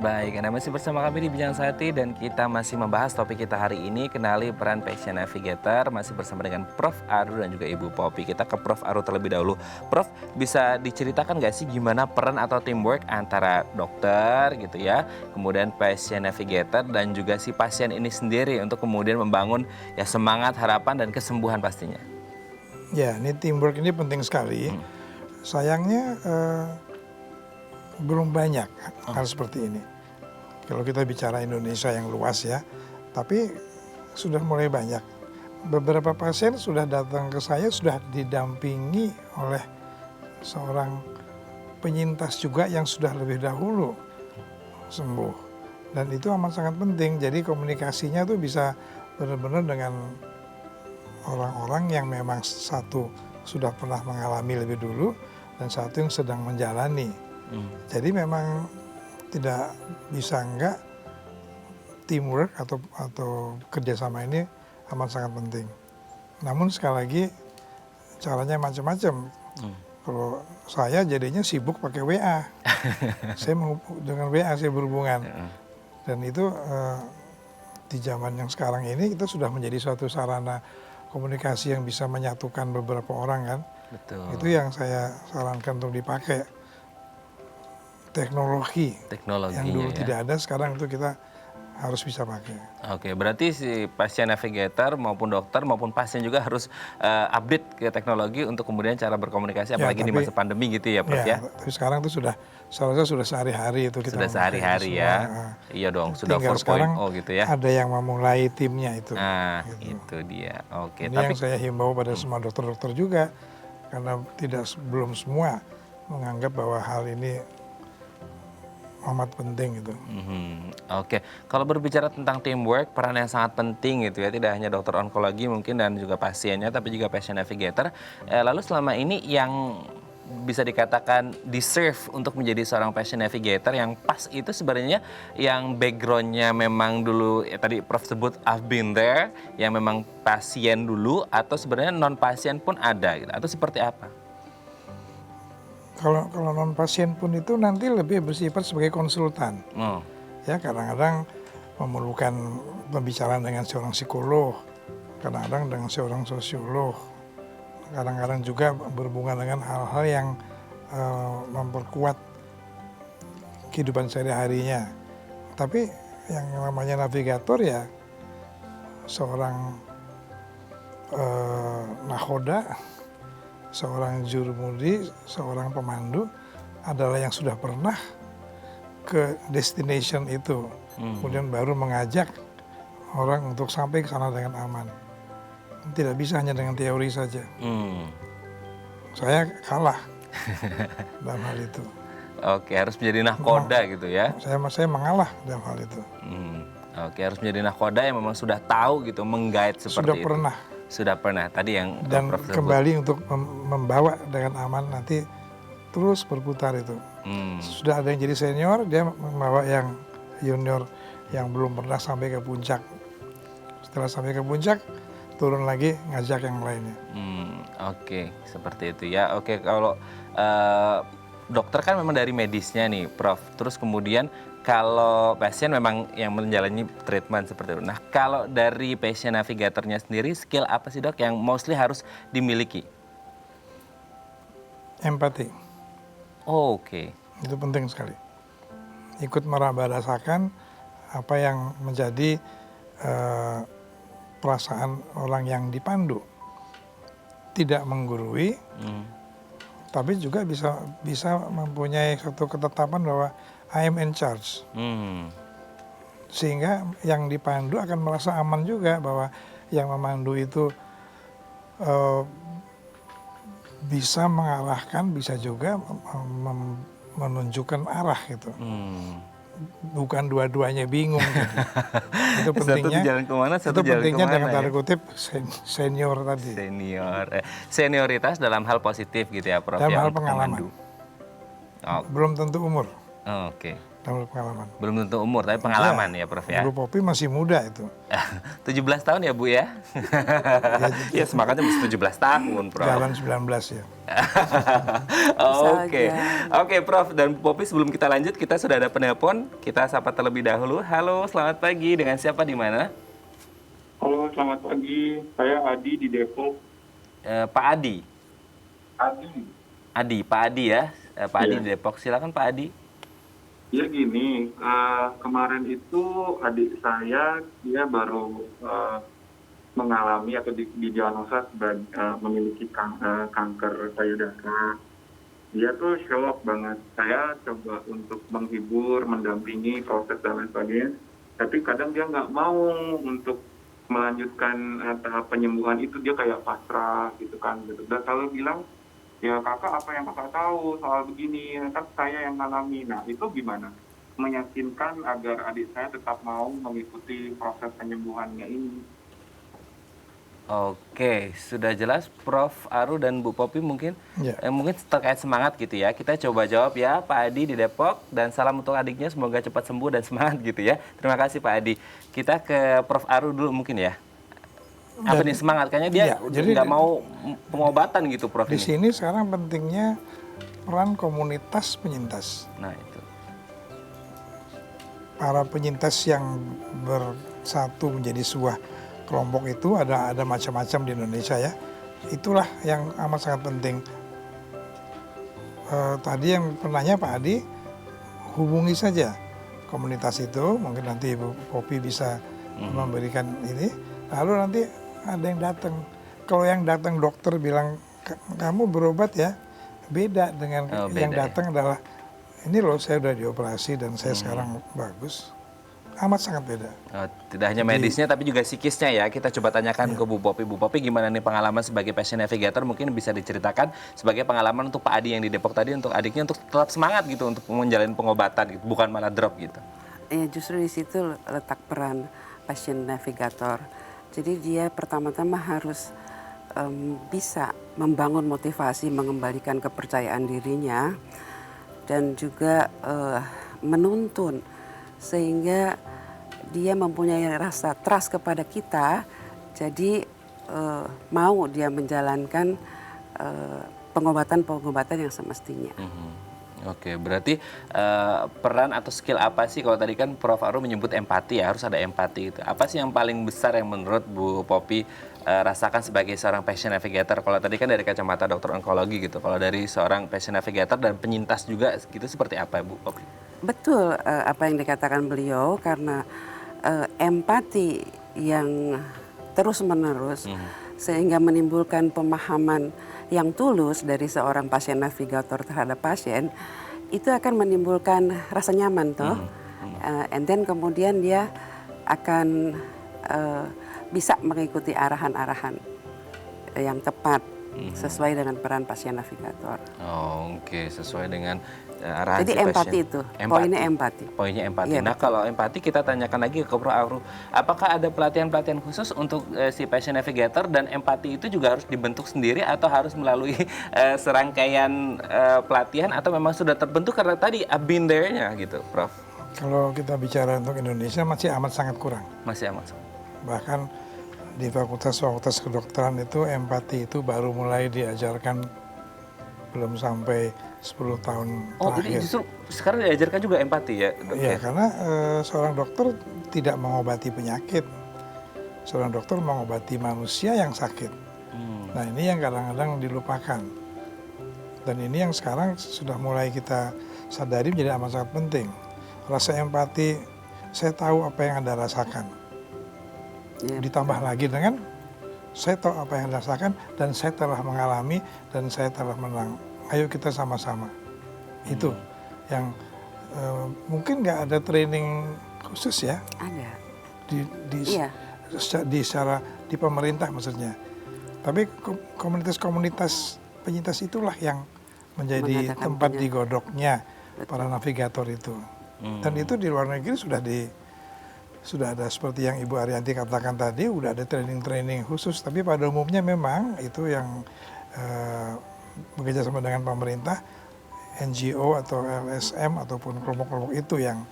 Baik, Anda masih bersama kami di Bincang Sati dan kita masih membahas topik kita hari ini, kenali peran Passion Navigator, masih bersama dengan Prof. Aru dan juga Ibu Popi. Kita ke Prof. Aru terlebih dahulu. Prof, bisa diceritakan nggak sih gimana peran atau teamwork antara dokter gitu ya, kemudian Passion Navigator dan juga si pasien ini sendiri untuk kemudian membangun ya semangat, harapan, dan kesembuhan pastinya? Ya, ini teamwork ini penting sekali. Sayangnya belum banyak hal seperti ini. Kalau kita bicara Indonesia yang luas ya, tapi sudah mulai banyak. Beberapa pasien sudah datang ke saya sudah didampingi oleh seorang penyintas juga yang sudah lebih dahulu sembuh. Dan itu amat sangat penting. Jadi komunikasinya tuh bisa benar-benar dengan orang-orang yang memang satu sudah pernah mengalami lebih dulu dan satu yang sedang menjalani. Jadi memang tidak bisa enggak teamwork atau kerjasama ini amat sangat penting. Namun sekali lagi caranya macam-macam. Kalau saya jadinya sibuk pakai WA. Saya dengan WA saya berhubungan. Dan itu di zaman yang sekarang ini kita sudah menjadi suatu sarana komunikasi yang bisa menyatukan beberapa orang kan. Betul. Itu yang saya sarankan untuk dipakai. Teknologi yang dulu ya. tidak ada, sekarang itu kita harus bisa pakai. Oke, berarti si Passion Navigator maupun dokter maupun pasien juga harus update ke teknologi untuk kemudian cara berkomunikasi, apalagi di masa pandemi gitu ya, Prof ya? Tapi sekarang itu seharusnya sudah sehari-hari itu kita. Sudah sehari-hari ya? Iya dong, sudah 4.0 gitu ya? Ada yang memulai timnya itu. Nah, gitu. Itu dia. Oke. Ini yang saya himbau pada semua dokter-dokter juga, karena belum semua menganggap bahwa hal ini amat penting itu. Oke, kalau berbicara tentang teamwork, peran yang sangat penting gitu ya, tidak hanya dokter onkologi mungkin dan juga pasiennya, tapi juga Passion Navigator. Lalu selama ini yang bisa dikatakan deserve untuk menjadi seorang Passion Navigator yang pas itu sebenarnya yang backgroundnya memang dulu ya tadi Prof sebut I've been there, yang memang pasien dulu atau sebenarnya non pasien pun ada gitu, atau seperti apa? Kalau non pasien pun itu nanti lebih bersifat sebagai konsultan. Ya kadang-kadang memerlukan pembicaraan dengan seorang psikolog, kadang-kadang dengan seorang sosiolog, kadang-kadang juga berhubungan dengan hal-hal yang memperkuat kehidupan sehari-harinya. Tapi yang namanya navigator ya seorang nahoda, seorang jurumudi, seorang pemandu adalah yang sudah pernah ke destination itu, kemudian baru mengajak orang untuk sampai ke sana dengan aman. Tidak bisa hanya dengan teori saja. Saya kalah dalam hal itu. Oke, harus menjadi nahkoda gitu ya? Saya mengalah dalam hal itu. Oke, harus menjadi nahkoda yang memang sudah tahu gitu, meng-guide seperti itu. Sudah pernah, tadi yang dan Prof kembali untuk membawa dengan aman nanti terus berputar itu. Sudah ada yang jadi senior, dia membawa yang junior yang belum pernah sampai ke puncak. Setelah sampai ke puncak, turun lagi ngajak yang lainnya. Oke, seperti itu ya. Oke, kalau dokter kan memang dari medisnya nih, Prof. Terus kemudian kalau pasien memang yang menjalani treatment seperti itu. Nah, kalau dari Passion Navigatornya sendiri, skill apa sih dok yang mostly harus dimiliki? Empati. Oke. Itu penting sekali. Ikut meraba rasakan apa yang menjadi perasaan orang yang dipandu. Tidak menggurui, tapi juga bisa mempunyai satu ketetapan bahwa I am in charge. Sehingga yang dipandu akan merasa aman juga bahwa yang memandu itu bisa mengarahkan, bisa juga menunjukkan arah gitu. Bukan dua-duanya bingung gitu. Itu pentingnya. Satu jalan kemana, satu itu jalan pentingnya kemana, dengan tanda ya? kutip senior tadi. Senioritas dalam hal positif gitu ya, Prof. Dalam ya, hal untuk pengalaman. pemandu. Belum tentu umur. Oke. dalam pengalaman. Belum tentu umur, tapi pengalaman ya Prof ya. Bu Popi masih muda itu. 17 tahun ya Bu ya? Ya semangatnya mesti 17 tahun Prof. Jalan 19 ya. Oke, oke Prof dan Bu Popi, sebelum kita lanjut kita sudah ada penelpon, kita sapa terlebih dahulu. Halo, selamat pagi, dengan siapa di mana? Halo, selamat pagi. Saya Adi di Depok. Pak Adi. Adi. Pak Adi ya. Pak Adi Iya. di Depok, silakan Pak Adi. Ya gini, kemarin itu adik saya dia baru mengalami atau didiagnosa sebagai memiliki kanker payudara. Dia tuh shock banget. Saya coba untuk menghibur, mendampingi proses dan lain sebagainya. Tapi kadang dia nggak mau untuk melanjutkan tahap penyembuhan itu. Dia kayak pasrah gitu kan. Gitu. Dan selalu bilang, ya kakak apa yang kakak tahu soal begini, kan saya yang ngalami. Nah itu gimana? Meyakinkan agar adik saya tetap mau mengikuti proses penyembuhannya ini. Oke, sudah jelas Prof Aru dan Bu Popi mungkin Ya. mungkin terkait semangat gitu ya. Kita coba jawab ya Pak Adi di Depok, dan salam untuk adiknya semoga cepat sembuh dan semangat gitu ya. Terima kasih Pak Adi. Kita ke Prof Aru dulu mungkin ya. Apa nih semangat? Kayaknya dia Iya, jadi nggak mau pengobatan gitu Prof Di ini. sini sekarang pentingnya peran komunitas penyintas. Nah itu. Para penyintas yang bersatu menjadi sebuah kelompok itu ada macam-macam di Indonesia ya. Itulah yang amat sangat penting. Tadi yang penanya Pak Adi, hubungi saja komunitas itu. Mungkin nanti Ibu Popi bisa memberikan ini. Lalu nanti ada yang datang. Kalau yang datang dokter bilang kamu berobat ya, beda dengan yang beda datang adalah ini loh saya udah dioperasi dan saya sekarang bagus. Amat sangat beda. Tidak hanya medisnya tapi juga psikisnya ya. Kita coba tanyakan ke Bu Popi. Bu Popi, gimana nih pengalaman sebagai patient navigator? Mungkin bisa diceritakan sebagai pengalaman untuk Pak Adi yang di Depok tadi, untuk adiknya untuk tetap semangat gitu untuk menjalani pengobatan gitu, bukan malah drop gitu. Ya justru di situ letak peran patient navigator. Jadi dia pertama-tama harus bisa membangun motivasi, mengembalikan kepercayaan dirinya, dan juga menuntun sehingga dia mempunyai rasa trust kepada kita. Jadi mau dia menjalankan pengobatan-pengobatan yang semestinya. Oke, berarti peran atau skill apa sih, kalau tadi kan Prof Aru menyebut empati ya, harus ada empati itu. Apa sih yang paling besar yang menurut Bu Popi rasakan sebagai seorang patient navigator? Kalau tadi kan dari kacamata dokter onkologi gitu, kalau dari seorang patient navigator dan penyintas juga gitu seperti apa Bu Popi? Betul apa yang dikatakan beliau, karena empati yang terus-menerus sehingga menimbulkan pemahaman yang tulus dari seorang pasien navigator terhadap pasien, itu akan menimbulkan rasa nyaman toh. And then kemudian dia akan bisa mengikuti arahan-arahan yang tepat sesuai dengan peran pasien navigator. Oh, oke, sesuai dengan arahan Jadi si empati pasien. itu, poinnya empati. Poinnya empati. Iya, Nah, betul. kalau empati kita tanyakan lagi ke Prof Aru, apakah ada pelatihan-pelatihan khusus untuk si patient navigator, dan empati itu juga harus dibentuk sendiri atau harus melalui serangkaian pelatihan, atau memang sudah terbentuk karena tadi I've been there-nya gitu, Prof? Kalau kita bicara untuk Indonesia masih amat sangat kurang. Masih amat. Bahkan di fakultas-fakultas kedokteran itu empati itu baru mulai diajarkan belum sampai 10 tahun Oh, jadi terakhir. justru sekarang diajarkan juga empati ya, Dok? Iya, ya? karena seorang dokter tidak mengobati penyakit. Seorang dokter mengobati manusia yang sakit. Nah, ini yang kadang-kadang dilupakan. Dan ini yang sekarang sudah mulai kita sadari menjadi amat sangat penting. Rasa empati, saya tahu apa yang Anda rasakan. Ya. Ditambah lagi dengan saya tahu apa yang Anda rasakan dan saya telah mengalami dan saya telah menang. Ayo kita sama-sama. Itu yang mungkin nggak ada training khusus ya Ada. di Iya. di pemerintah maksudnya. Tapi komunitas-komunitas penyintas itulah yang menjadi Mengadakan tempat digodoknya para navigator itu. Dan itu di luar negeri sudah ada seperti yang Ibu Arianti katakan tadi, udah ada training-training khusus. Tapi pada umumnya memang itu yang bekerja sama dengan pemerintah NGO atau LSM ataupun kelompok-kelompok itu yang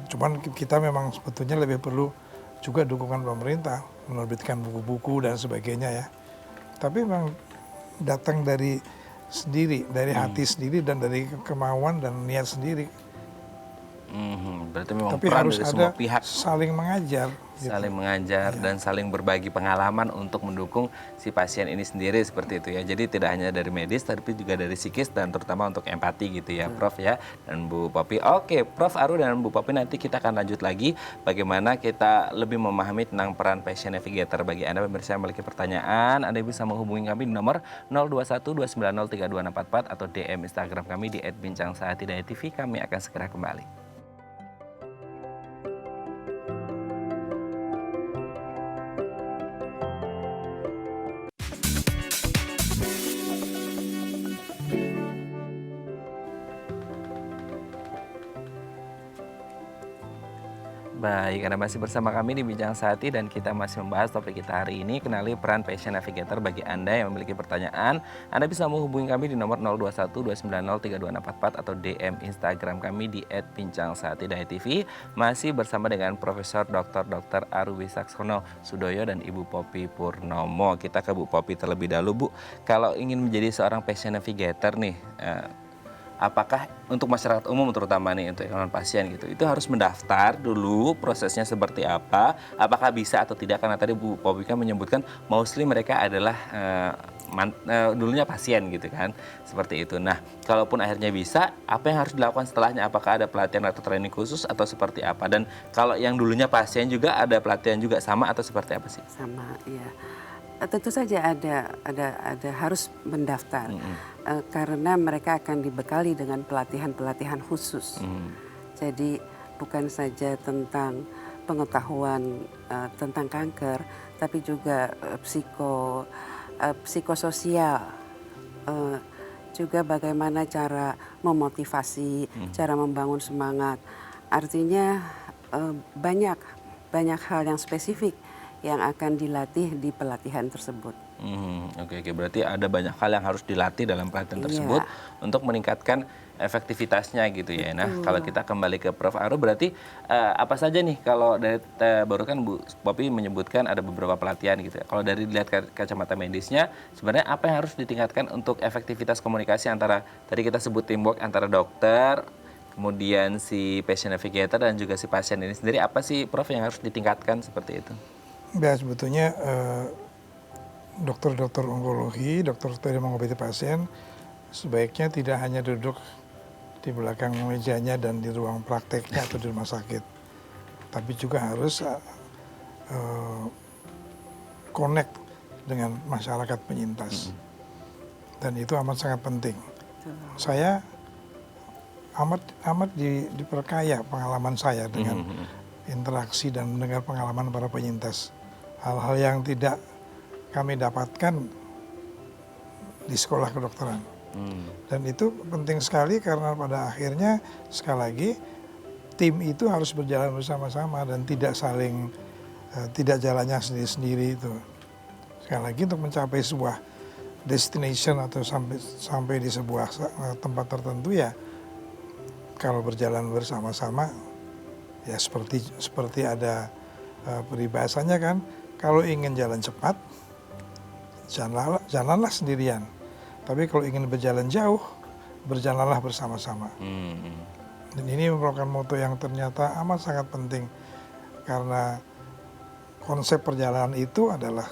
cuman kita memang sebetulnya lebih perlu juga dukungan pemerintah menerbitkan buku-buku dan sebagainya ya. Tapi memang datang dari sendiri, dari hati sendiri dan dari kemauan dan niat sendiri. Berarti memang Tapi peran harus dari ada semua pihak saling mengajar. saling mengajar dan saling berbagi pengalaman untuk mendukung si pasien ini sendiri seperti itu ya. Jadi tidak hanya dari medis tapi juga dari psikis dan terutama untuk empati gitu ya Prof ya dan Bu Popi. Oke, Prof Aru dan Bu Popi, nanti kita akan lanjut lagi bagaimana kita lebih memahami tentang peran Patient Navigator. Bagi Anda pemirsa yang memiliki pertanyaan, Anda bisa menghubungi kami di nomor 0212903244 atau DM Instagram kami di @bincangsaat.tv. Kami akan segera kembali. Baik, Anda masih bersama kami di Bincang Sehati dan kita masih membahas topik kita hari ini, kenali peran Patient Navigator. Bagi Anda yang memiliki pertanyaan, Anda bisa menghubungi kami di nomor 0212903244 atau DM Instagram kami di @bincangsaati.tv. Masih bersama dengan Profesor Dr. Aru Wicaksono Sudoyo dan Ibu Popi Purnomo. Kita ke Bu Popi terlebih dahulu, Bu. Kalau ingin menjadi seorang Patient Navigator nih, apakah untuk masyarakat umum terutama nih untuk non pasien gitu, itu harus mendaftar dulu, prosesnya seperti apa, apakah bisa atau tidak, karena tadi Bu Popi kan menyebutkan mostly mereka adalah dulunya pasien gitu kan, seperti itu. Nah, kalaupun akhirnya bisa, apa yang harus dilakukan setelahnya? Apakah ada pelatihan atau training khusus atau seperti apa? Dan kalau yang dulunya pasien juga ada pelatihan juga sama atau seperti apa sih? Sama, ya. Tentu saja ada harus mendaftar karena mereka akan dibekali dengan pelatihan khusus. Jadi bukan saja tentang pengetahuan tentang kanker, tapi juga psikososial, juga bagaimana cara memotivasi, cara membangun semangat. Artinya banyak hal yang spesifik yang akan dilatih di pelatihan tersebut. Oke, berarti ada banyak hal yang harus dilatih dalam pelatihan tersebut untuk meningkatkan efektivitasnya gitu ya. Nah, kalau kita kembali ke Prof. Aru, berarti apa saja nih kalau dari baru kan Bu Popi menyebutkan ada beberapa pelatihan gitu ya. Kalau dari dilihat kacamata medisnya, sebenarnya apa yang harus ditingkatkan untuk efektivitas komunikasi antara tadi kita sebut teamwork antara dokter, kemudian si patient navigator dan juga si pasien ini sendiri, apa sih Prof yang harus ditingkatkan seperti itu? Ya sebetulnya dokter-dokter onkologi, dokter yang mengobati pasien sebaiknya tidak hanya duduk di belakang mejanya dan di ruang prakteknya atau di rumah sakit, tapi juga harus connect dengan masyarakat penyintas, dan itu amat sangat penting. Saya amat diperkaya pengalaman saya dengan interaksi dan mendengar pengalaman para penyintas. Hal-hal yang tidak kami dapatkan di sekolah kedokteran. Dan itu penting sekali karena pada akhirnya sekali lagi tim itu harus berjalan bersama-sama dan tidak saling tidak jalannya sendiri-sendiri itu. Sekali lagi untuk mencapai sebuah destination atau sampai di sebuah tempat tertentu ya kalau berjalan bersama-sama ya seperti ada peribahasanya kan, kalau ingin jalan cepat jalanlah sendirian. Tapi kalau ingin berjalan jauh, berjalanlah bersama-sama. Dan ini merupakan moto yang ternyata amat sangat penting. Karena konsep perjalanan itu adalah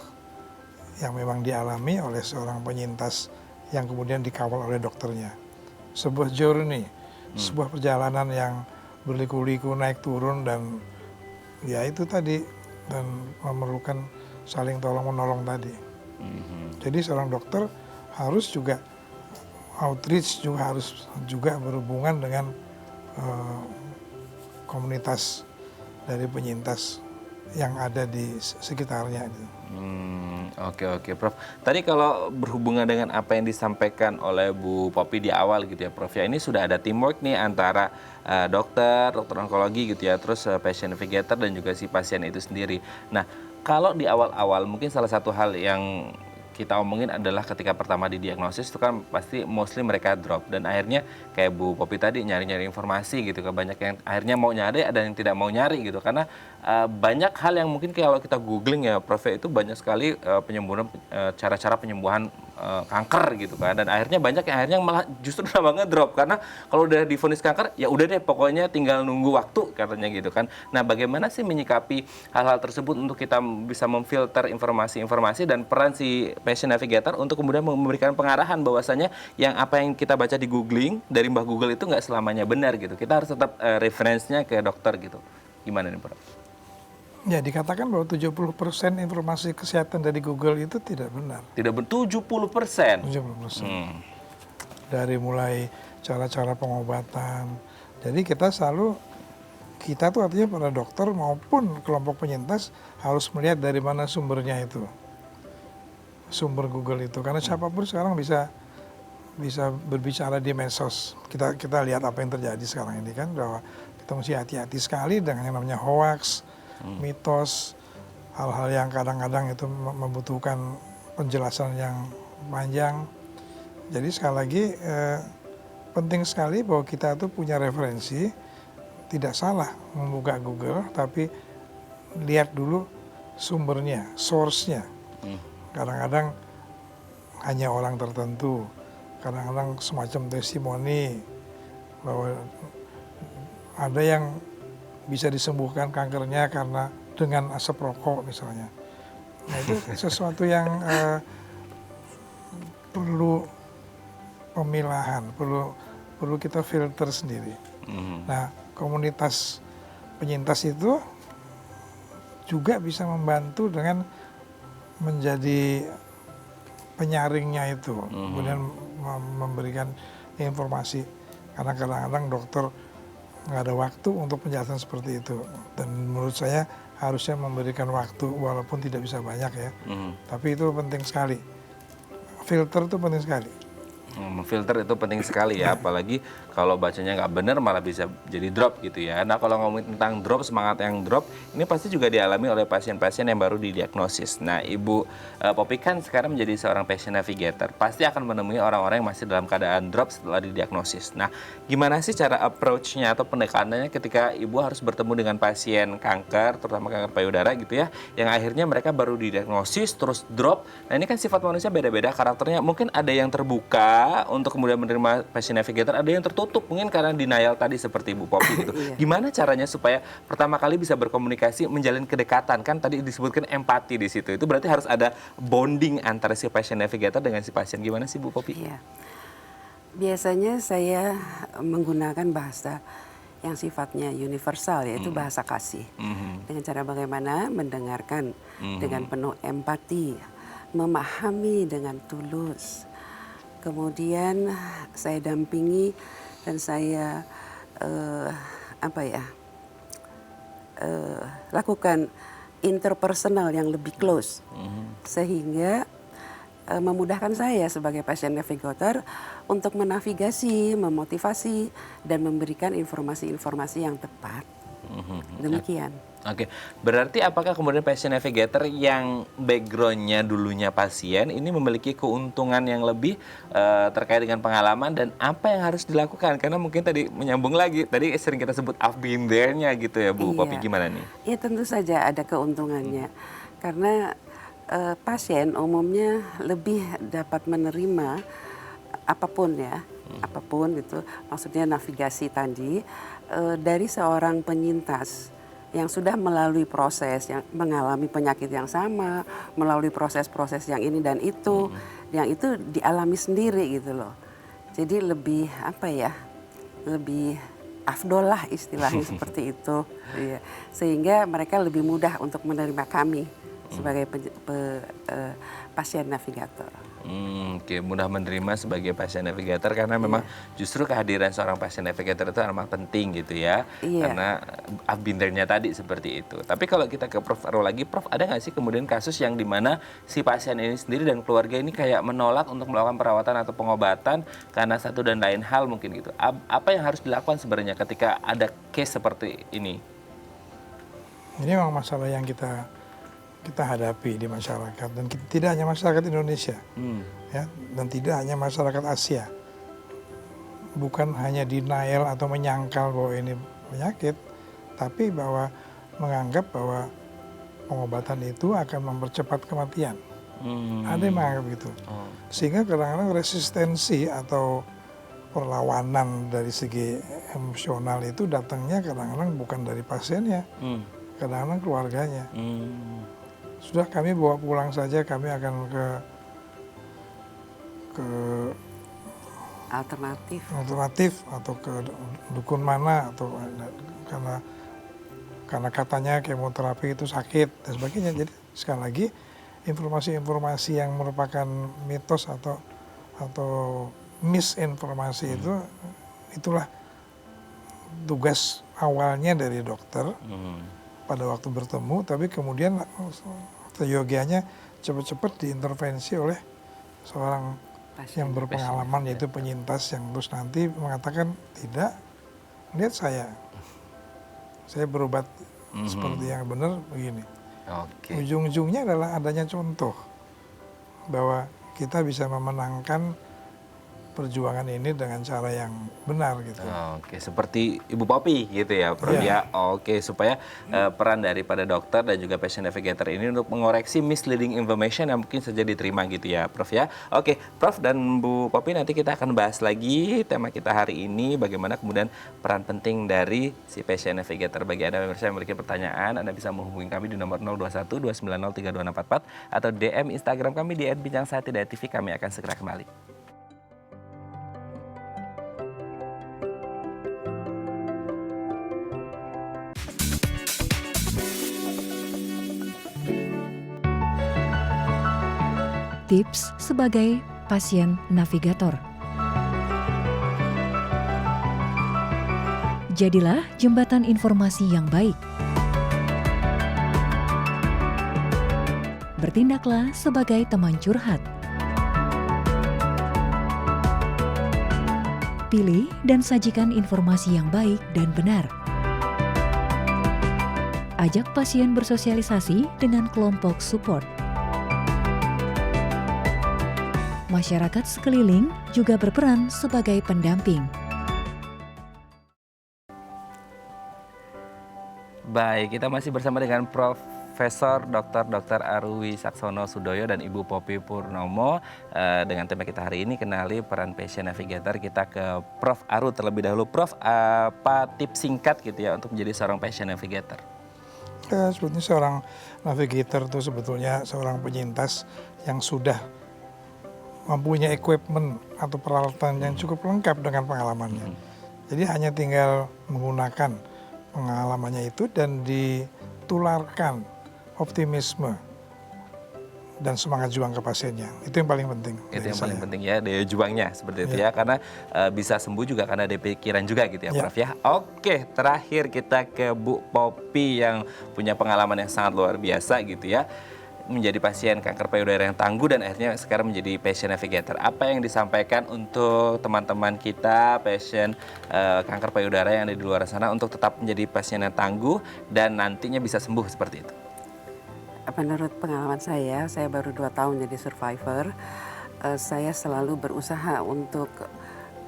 yang memang dialami oleh seorang penyintas yang kemudian dikawal oleh dokternya. Sebuah journey, sebuah perjalanan yang berliku-liku naik turun dan ya itu tadi, dan memerlukan saling tolong-menolong tadi. Jadi seorang dokter harus juga outreach, harus juga berhubungan dengan komunitas dari penyintas yang ada di sekitarnya. Oke, Prof. Tadi kalau berhubungan dengan apa yang disampaikan oleh Bu Popi di awal gitu ya, Prof, ya ini sudah ada teamwork nih antara dokter onkologi gitu ya, terus patient navigator dan juga si pasien itu sendiri. Nah, kalau di awal-awal mungkin salah satu hal yang kita omongin adalah ketika pertama didiagnosis itu kan pasti mostly mereka drop dan akhirnya kayak Bu Popi tadi nyari-nyari informasi gitu kan, banyak yang akhirnya mau nyari ada yang tidak mau nyari gitu karena banyak hal yang mungkin kalau kita googling ya Prof itu banyak sekali penyembuhan cara-cara penyembuhan kanker gitu kan dan akhirnya banyak yang akhirnya malah justru malah ngedrop karena kalau udah divonis kanker ya udah deh pokoknya tinggal nunggu waktu katanya gitu kan. Nah, bagaimana sih menyikapi hal-hal tersebut untuk kita bisa memfilter informasi-informasi dan peran si Passion Navigator untuk kemudian memberikan pengarahan bahwasanya yang apa yang kita baca di googling dari Mbah Google itu nggak selamanya benar gitu. Kita harus tetap referensinya ke dokter gitu. Gimana nih, Prof? Ya, dikatakan bahwa 70% informasi kesehatan dari Google itu tidak benar. Tidak 70%. 70%. Dari mulai cara-cara pengobatan. Jadi kita tuh artinya para dokter maupun kelompok penyintas harus melihat dari mana sumbernya itu. Sumber Google itu. Karena siapapun sekarang bisa berbicara di medsos. Kita lihat apa yang terjadi sekarang ini kan, bahwa kita mesti hati-hati sekali dengan yang namanya hoax, mitos, hal-hal yang kadang-kadang itu membutuhkan penjelasan yang panjang. Jadi sekali lagi penting sekali bahwa kita tuh punya referensi, tidak salah membuka Google, tapi lihat dulu sumbernya, source-nya. Kadang-kadang hanya orang tertentu, kadang-kadang semacam testimoni bahwa ada yang bisa disembuhkan kankernya karena dengan asap rokok misalnya. Nah itu sesuatu yang perlu pemilahan, perlu kita filter sendiri. Nah komunitas penyintas itu juga bisa membantu dengan menjadi penyaringnya itu, kemudian memberikan informasi. Karena kadang-kadang dokter nggak ada waktu untuk penjelasan seperti itu, dan menurut saya harusnya memberikan waktu walaupun tidak bisa banyak ya, tapi itu penting sekali, filter itu penting sekali. Memfilter itu penting sekali ya, apalagi kalau bacanya nggak benar malah bisa jadi drop gitu ya. Nah kalau ngomongin tentang drop, semangat yang drop, ini pasti juga dialami oleh pasien-pasien yang baru didiagnosis. Nah Ibu Popi kan sekarang menjadi seorang Passion Navigator, pasti akan menemui orang-orang yang masih dalam keadaan drop setelah didiagnosis. Nah gimana sih cara approach-nya atau pendekanannya ketika Ibu harus bertemu dengan pasien kanker, terutama kanker payudara gitu ya, yang akhirnya mereka baru didiagnosis terus drop. Nah ini kan sifat manusia beda-beda karakternya, mungkin ada yang terbuka untuk kemudian menerima Passion Navigator, ada yang tertutup mungkin karena denial tadi seperti Ibu Popi gitu. Gimana caranya supaya pertama kali bisa berkomunikasi, menjalin kedekatan, kan tadi disebutkan empati di situ. Itu berarti harus ada bonding antara si Passion Navigator dengan si pasien. Gimana sih Bu Popi? Iya. Biasanya saya menggunakan bahasa yang sifatnya universal, yaitu bahasa kasih. Dengan cara bagaimana mendengarkan dengan penuh empati, memahami dengan tulus. Kemudian saya dampingi dan saya lakukan interpersonal yang lebih close, sehingga memudahkan saya sebagai Passion Navigator untuk menavigasi, memotivasi, dan memberikan informasi-informasi yang tepat. Demikian. Oke, berarti apakah kemudian Passion Navigator yang background-nya dulunya pasien ini memiliki keuntungan yang lebih terkait dengan pengalaman dan apa yang harus dilakukan? Karena mungkin tadi menyambung lagi, tadi sering kita sebut I've been there-nya gitu ya Bu Popi, gimana nih? Iya tentu saja ada keuntungannya, karena pasien umumnya lebih dapat menerima apapun ya, apapun itu, maksudnya navigasi tadi dari seorang penyintas yang sudah melalui proses, yang mengalami penyakit yang sama, melalui proses-proses yang ini dan itu, yang itu dialami sendiri gitu loh. Jadi lebih lebih afdol lah istilahnya seperti itu. Iya. Sehingga mereka lebih mudah untuk menerima kami sebagai pasien navigator. Oke, mudah menerima sebagai Passion Navigator karena memang justru kehadiran seorang Passion Navigator itu amat penting gitu ya. Karena bindernya tadi seperti itu. Tapi kalau kita ke Prof Arul lagi, Prof ada nggak sih kemudian kasus yang dimana si pasien ini sendiri dan keluarga ini kayak menolak untuk melakukan perawatan atau pengobatan karena satu dan lain hal mungkin gitu. Apa yang harus dilakukan sebenarnya ketika ada case seperti ini? Ini memang masalah yang kita kita hadapi di masyarakat, dan tidak hanya masyarakat Indonesia, ya, dan tidak hanya masyarakat Asia. Bukan hanya denial atau menyangkal bahwa ini penyakit, tapi bahwa menganggap bahwa pengobatan itu akan mempercepat kematian. Ada yang menganggap gitu. Sehingga kadang-kadang resistensi atau perlawanan dari segi emosional itu datangnya kadang-kadang bukan dari pasiennya, kadang-kadang keluarganya. Sudah, kami bawa pulang saja, kami akan ke alternatif atau ke dukun mana, atau karena katanya kemoterapi itu sakit dan sebagainya. Jadi sekali lagi, informasi-informasi yang merupakan mitos atau misinformasi itulah tugas awalnya dari dokter pada waktu bertemu, tapi kemudian seyogianya cepat-cepat diintervensi oleh seorang yang berpengalaman, yaitu penyintas, yang terus nanti mengatakan, tidak, lihat saya berobat seperti yang benar begini. Ujung-ujungnya adalah adanya contoh bahwa kita bisa memenangkan perjuangan ini dengan cara yang benar gitu. Seperti Ibu Poppy gitu ya, Prof ya. Supaya peran daripada dokter dan juga patient navigator ini untuk mengoreksi misleading information yang mungkin saja diterima gitu ya, Prof ya. Prof dan Bu Poppy, nanti kita akan bahas lagi tema kita hari ini, bagaimana kemudian peran penting dari si patient navigator. Bagi Anda yang memiliki pertanyaan, Anda bisa menghubungi kami di nomor 021 290 3244 atau DM Instagram kami di @bincangsaat.tv. Kami akan segera kembali. Tips sebagai pasien navigator. Jadilah jembatan informasi yang baik. Bertindaklah sebagai teman curhat. Pilih dan sajikan informasi yang baik dan benar. Ajak pasien bersosialisasi dengan kelompok support. Masyarakat sekeliling juga berperan sebagai pendamping. Baik, kita masih bersama dengan Profesor Dr. Arwi Saksono Sudoyo dan Ibu Poppy Purnomo. Dengan tema kita hari ini, kenali peran patient navigator. Kita ke Prof Aru terlebih dahulu. Prof, apa tips singkat gitu ya untuk menjadi seorang patient navigator? Sebetulnya seorang navigator itu sebetulnya seorang penyintas yang sudah mempunyai equipment atau peralatan yang cukup lengkap dengan pengalamannya. Jadi hanya tinggal menggunakan pengalamannya itu dan ditularkan optimisme dan semangat juang ke pasiennya. Itu yang paling penting. Itu yang paling penting ya, daya juangnya seperti itu ya. Karena bisa sembuh juga karena ada pikiran juga gitu ya, Prof ya. Terakhir kita ke Bu Poppy yang punya pengalaman yang sangat luar biasa gitu ya. Menjadi pasien kanker payudara yang tangguh dan akhirnya sekarang menjadi patient navigator. Apa yang disampaikan untuk teman-teman kita pasien kanker payudara yang ada di luar sana untuk tetap menjadi pasien yang tangguh dan nantinya bisa sembuh seperti itu? Menurut pengalaman saya baru 2 tahun jadi survivor. Saya selalu berusaha untuk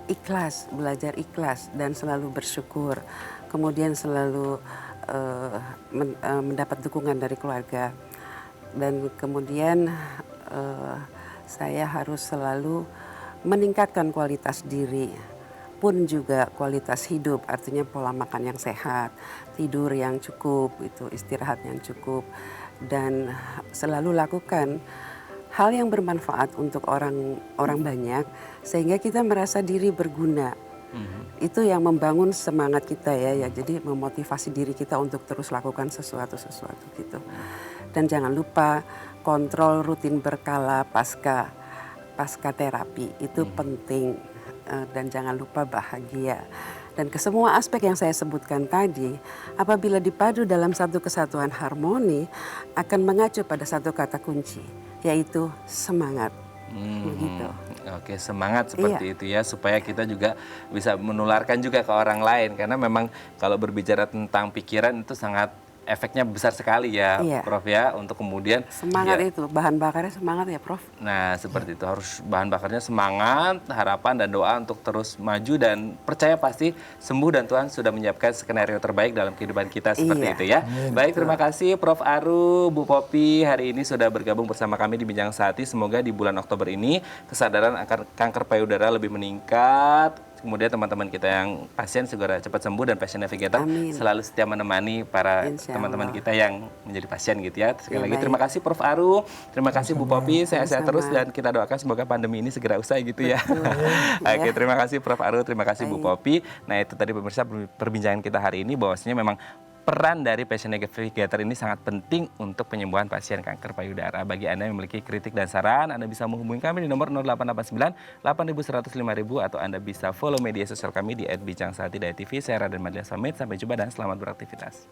ikhlas, belajar ikhlas dan selalu bersyukur. Kemudian selalu mendapat dukungan dari keluarga. Dan kemudian saya harus selalu meningkatkan kualitas diri, pun juga kualitas hidup, artinya pola makan yang sehat, tidur yang cukup, itu istirahat yang cukup, dan selalu lakukan hal yang bermanfaat untuk orang banyak, sehingga kita merasa diri berguna. Itu yang membangun semangat kita ya, jadi memotivasi diri kita untuk terus lakukan sesuatu gitu. Dan jangan lupa kontrol rutin berkala pasca terapi, itu penting. Dan jangan lupa bahagia. Dan kesemua aspek yang saya sebutkan tadi, apabila dipadu dalam satu kesatuan harmoni, akan mengacu pada satu kata kunci, yaitu semangat. Begitu. Semangat seperti itu ya, supaya kita juga bisa menularkan juga ke orang lain. Karena memang kalau berbicara tentang pikiran itu sangat efeknya besar sekali ya, Iya. Prof ya, untuk kemudian Semangat ya, itu, bahan bakarnya semangat ya Prof. nah, seperti itu harus bahan bakarnya semangat, harapan dan doa untuk terus maju dan percaya pasti sembuh dan Tuhan sudah menyiapkan skenario terbaik dalam kehidupan kita seperti Iya. itu ya. Baik, terima kasih Prof Aru, Bu Popi hari ini sudah bergabung bersama kami di Bincang Sehati. Semoga di bulan Oktober ini kesadaran akan kanker payudara lebih meningkat. Kemudian teman-teman kita yang pasien segera cepat sembuh dan Passion Navigator Amin. selalu setia menemani para Insya teman-teman Allah. kita yang menjadi pasien gitu ya. Sekali Ya, lagi baik. terima kasih Prof Aru, terima kasih Bu Popi, sehat-sehat terus Sama-sama. dan kita doakan semoga pandemi ini segera usai gitu ya. Ya. Oke, terima kasih Prof Aru, terima kasih Bu Baik. Popi. Nah itu tadi pemirsa perbincangan kita hari ini bahwasanya memang peran dari Passion Navigator ini sangat penting untuk penyembuhan pasien kanker payudara. Bagi Anda yang memiliki kritik dan saran, Anda bisa menghubungi kami di nomor 0889 8100 5000 atau Anda bisa follow media sosial kami di @bincang-sehati.tv. Saya Raden Madlias pamit, sampai jumpa dan selamat beraktivitas.